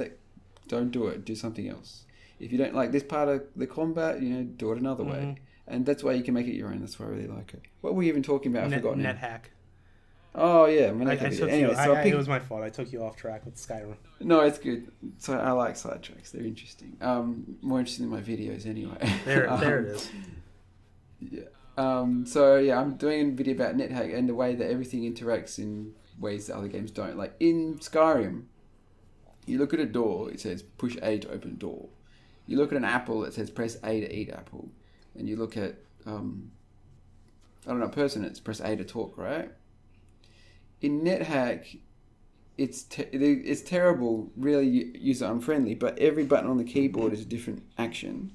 don't do it. Do something else. If you don't like this part of the combat, do it another way. And that's why you can make it your own. That's why I really like it. What were we even talking about? I forgot now. NetHack. Oh, yeah. It was my fault. I took you off track with Skyrim. No, it's good. So I like sidetracks. They're interesting. More interesting than my videos anyway. There it is. Yeah. I'm doing a video about NetHack and the way that everything interacts in ways that other games don't. Like in Skyrim, you look at a door, it says push A to open door. You look at an apple, it says press A to eat apple. And you look at, a person, it's press A to talk, right? In NetHack, it's terrible, really user unfriendly, but every button on the keyboard is a different action.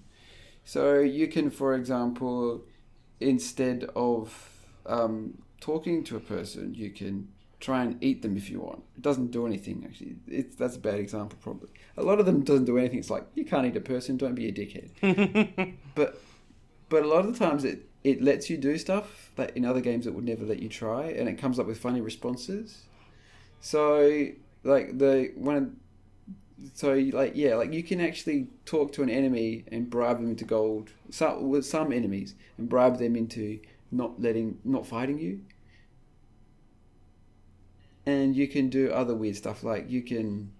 So you can, for example, instead of talking to a person, you can try and eat them if you want. It doesn't do anything, actually. That's a bad example, probably. A lot of them doesn't do anything. It's like, you can't eat a person, don't be a dickhead. But a lot of the times it lets you do stuff that in other games it would never let you try, and it comes up with funny responses. So like you can actually talk to an enemy and bribe them into gold. With some enemies, and bribe them into not fighting you. And you can do other weird stuff, like you can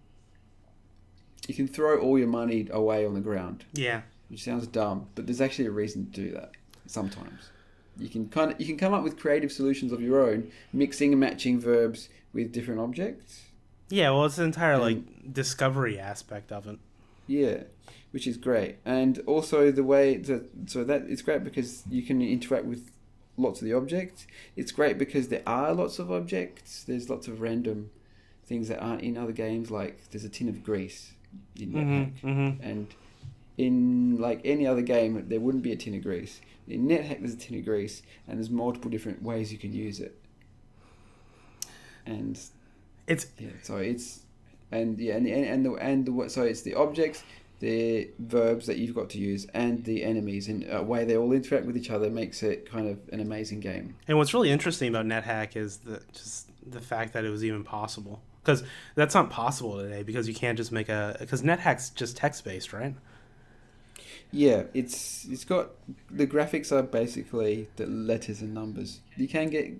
throw all your money away on the ground. Yeah. Which sounds dumb, but there's actually a reason to do that. Sometimes you can come up with creative solutions of your own, mixing and matching verbs with different objects. Yeah, well, it's the entire discovery aspect of it. Yeah, which is great, and also the way that it's great because you can interact with lots of the objects. It's great because there are lots of objects. There's lots of random things that aren't in other games. Like there's a tin of grease in NetHack, and in like any other game, there wouldn't be a tin of grease. In NetHack, there's a tin of grease, and there's multiple different ways you can use it. And it's so it's the objects, the verbs that you've got to use, and the enemies, and a way they all interact with each other makes it kind of an amazing game. And what's really interesting about NetHack is just the fact that it was even possible, because that's not possible today, because you can't just because NetHack's just text based, right? Yeah, it's got the graphics are basically the letters and numbers. You can get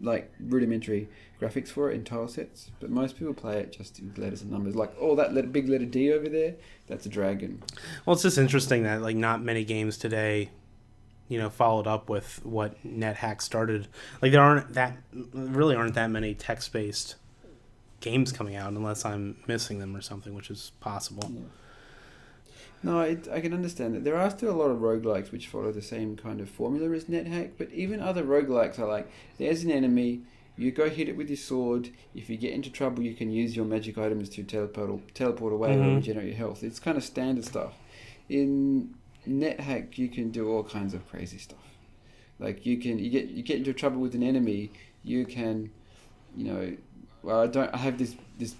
like rudimentary graphics for it in tile sets, but most people play it just with letters and numbers. Like, oh, that big letter D over there, that's a dragon. Well, it's just interesting that like not many games today, followed up with what NetHack started. Like there aren't that many text based games coming out unless I'm missing them or something, which is possible. Yeah. No, I can understand that. There are still a lot of roguelikes which follow the same kind of formula as NetHack, but even other roguelikes are like, there's an enemy, you go hit it with your sword, if you get into trouble you can use your magic items to teleport away or regenerate your health. It's kind of standard stuff. In NetHack you can do all kinds of crazy stuff. Like you get into trouble with an enemy, you can, I have this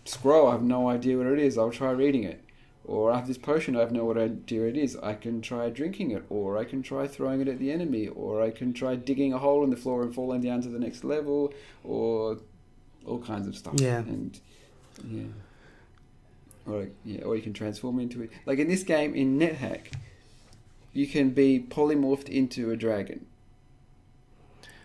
scroll, I have no idea what it is, I'll try reading it. Or I have this potion, I have no idea it is. I can try drinking it, or I can try throwing it at the enemy, or I can try digging a hole in the floor and falling down to the next level, or all kinds of stuff. Yeah. And or you can transform into it. Like in this game, in NetHack, you can be polymorphed into a dragon.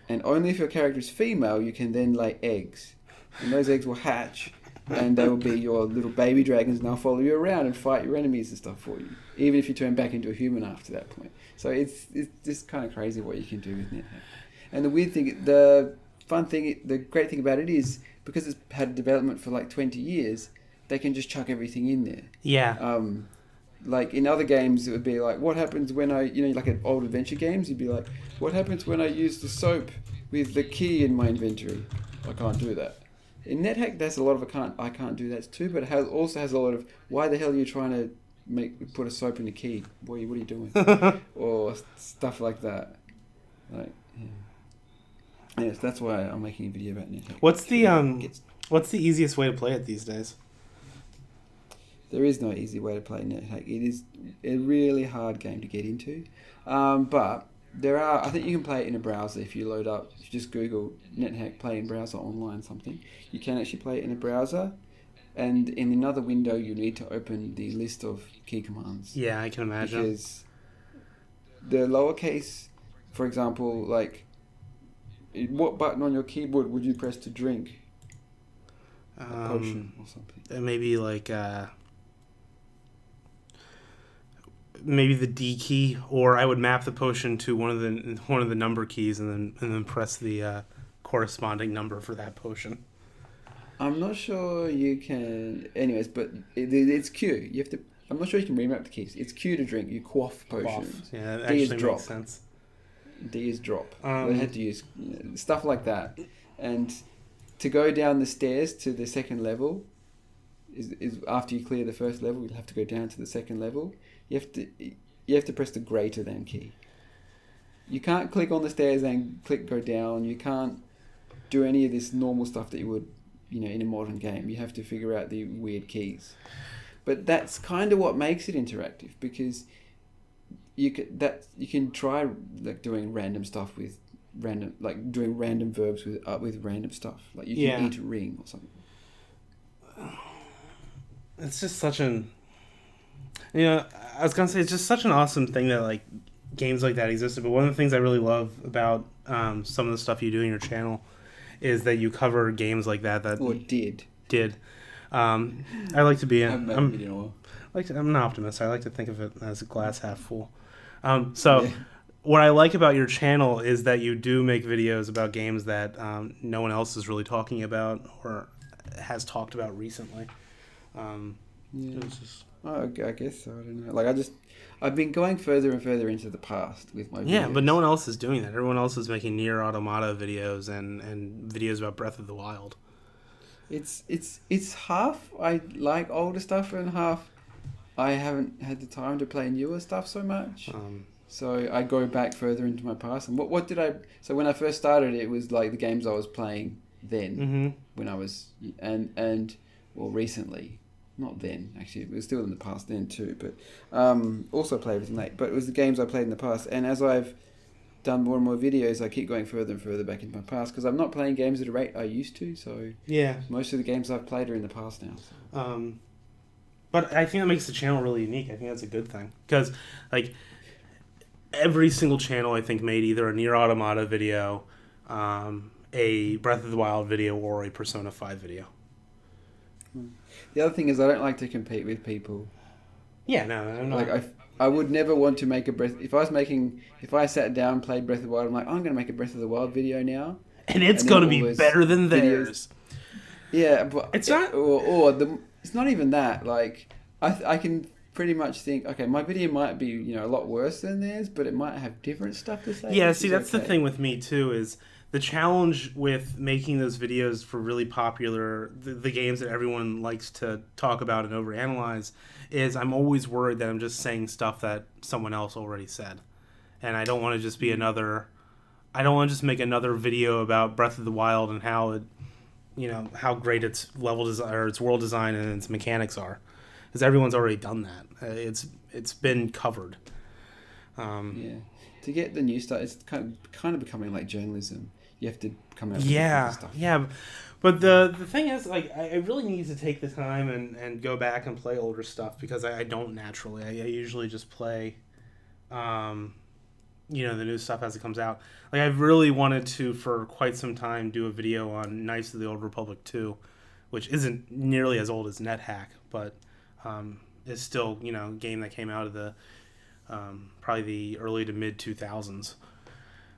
And only if your character is female, you can then lay eggs. And those eggs will hatch. And they will be your little baby dragons, and they'll follow you around and fight your enemies and stuff for you, even if you turn back into a human after that point. So it's just kind of crazy what you can do with NetHack. And the weird thing, the great thing about it is, because it's had development for like 20 years, they can just chuck everything in there. Yeah. Like in other games, it would be like, what happens when like in old adventure games, you'd be like, what happens when I use the soap with the key in my inventory? I can't do that. In NetHack, there's a lot of I can't do that too, but it also has a lot of, why the hell are you trying to put a soap in a key? What are you doing? Or stuff like that. Like, yeah. Yes, that's why I'm making a video about NetHack. What's the easiest way to play it these days? There is no easy way to play NetHack. It is a really hard game to get into, but I think you can play it in a browser if you load up. If you just Google NetHack play in browser online something, you can actually play it in a browser, and in another window you need to open the list of key commands. Yeah, I can imagine. Because the lowercase, for example, like what button on your keyboard would you press to drink a potion or something? Maybe like maybe the D key, or I would map the potion to one of the number keys and then press the corresponding number for that potion. I'm not sure you can. Anyways, but it's Q. You have to. I'm not sure you can remap the keys. It's Q to drink. You quaff potions. Yeah, that D is actually drop. makes sense. D is drop. They had to use stuff like that, and to go down the stairs to the second level is after you clear the first level. You'll have to go down to the second level. You you have to press the greater than key. You can't click on the stairs and click go down. You can't do any of this normal stuff that you would, in a modern game. You have to figure out the weird keys. But that's kind of what makes it interactive, because you can try like doing random stuff with doing random verbs with random stuff. Like you can eat a ring or something. It's just such an, I was gonna say it's just such an awesome thing that like games like that existed. But one of the things I really love about some of the stuff you do in your channel is that you cover games like that. Or did. I like to be I'm an optimist. I like to think of it as a glass half full. What I like about your channel is that you do make videos about games that no one else is really talking about or has talked about recently. I guess so. I don't know. Like I've been going further and further into the past with my videos. Yeah, but no one else is doing that. Everyone else is making Nier Automata videos and videos about Breath of the Wild. It's half I like older stuff and half I haven't had the time to play newer stuff so much. So I go back further into my past. And what did I... So when I first started, it was like the games I was playing then, when I was... And recently. Not then, actually. It was still in the past then too. But also play everything late. But it was the games I played in the past. And as I've done more and more videos, I keep going further and further back into my past, because I'm not playing games at a rate I used to. So most of the games I've played are in the past now. So. But I think that makes the channel really unique. I think that's a good thing. Because, like... every single channel, I think, made either a Nier Automata video, a Breath of the Wild video, or a Persona 5 video. The other thing is I don't like to compete with people. Yeah, no, I'm not. Like, I would never want to make a Breath... If I sat down and played Breath of the Wild, I'm like, I'm going to make a Breath of the Wild video now. And it's going to be better than theirs. Yeah, but... It's not... It's not even that. Like, I can... pretty much think, okay, my video might be, a lot worse than theirs, but it might have different stuff to say. Yeah, see, that's the thing with me, too, is the challenge with making those videos for really popular, the games that everyone likes to talk about and overanalyze, is I'm always worried that I'm just saying stuff that someone else already said. And I don't want to just be I don't want to just make another video about Breath of the Wild and how it, how great its level design, or its world design and its mechanics are. Because everyone's already done that. It's been covered. To get the new stuff, it's kind of becoming like journalism. You have to come out with stuff. Yeah. But the thing is, like, I really need to take the time and go back and play older stuff, because I don't naturally. I usually just play, the new stuff as it comes out. Like, I've really wanted to, for quite some time, do a video on Knights of the Old Republic 2, which isn't nearly as old as NetHack, but... is still, a game that came out of the probably the early to mid 2000s.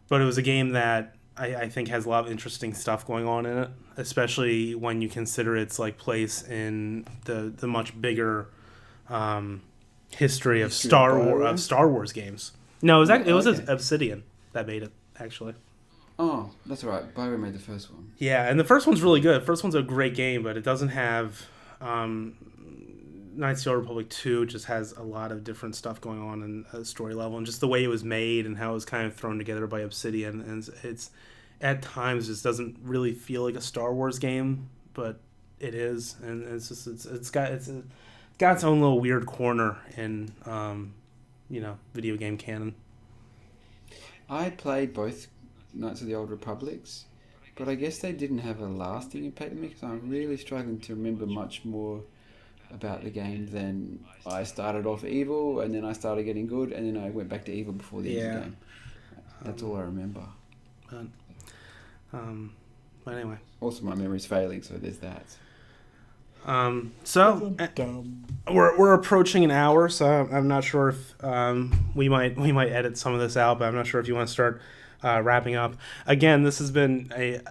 But it was a game that I think has a lot of interesting stuff going on in it, especially when you consider its like place in the much bigger history of Star Wars games. No, it was Obsidian that made it, actually. Oh, that's right. BioWare made the first one. Yeah, and the first one's really good. The first one's a great game, but it doesn't have... Knights of the Old Republic 2 just has a lot of different stuff going on in a story level, and just the way it was made and how it was kind of thrown together by Obsidian, and it's at times just doesn't really feel like a Star Wars game, but it is, and it's got its own little weird corner in video game canon. I played both Knights of the Old Republics, but I guess they didn't have a lasting impact on me, because I'm really struggling to remember much more about the game than I started off evil, and then I started getting good, and then I went back to evil before the end of the game. That's all I remember. But anyway. Also, my memory's failing, so there's that. We're approaching an hour, so I'm not sure if we might edit some of this out, but I'm not sure if you want to start wrapping up. Again, this has been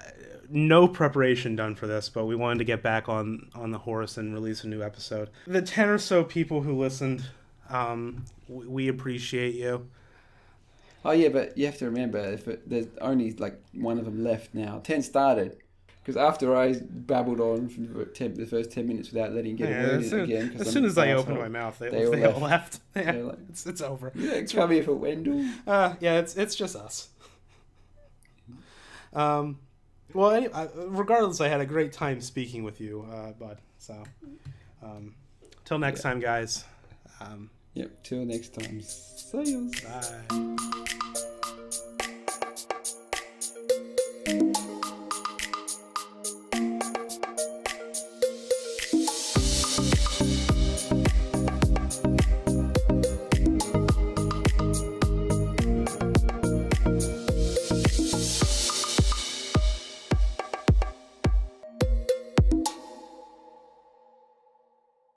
no preparation done for this, but we wanted to get back on the horse and release a new episode. The 10 or so people who listened, we appreciate you. Oh yeah, but you have to remember, there's only like one of them left now. 10 started. Because after I babbled on for the first 10 minutes without letting get a word in again. As soon as I opened my mouth, they all left. Yeah, like, it's over. Yeah, come here for Wendell. Yeah, it's just us. Well, anyway, regardless, I had a great time speaking with you, bud. So, till next time, guys. Yep, till next time. See you. Bye.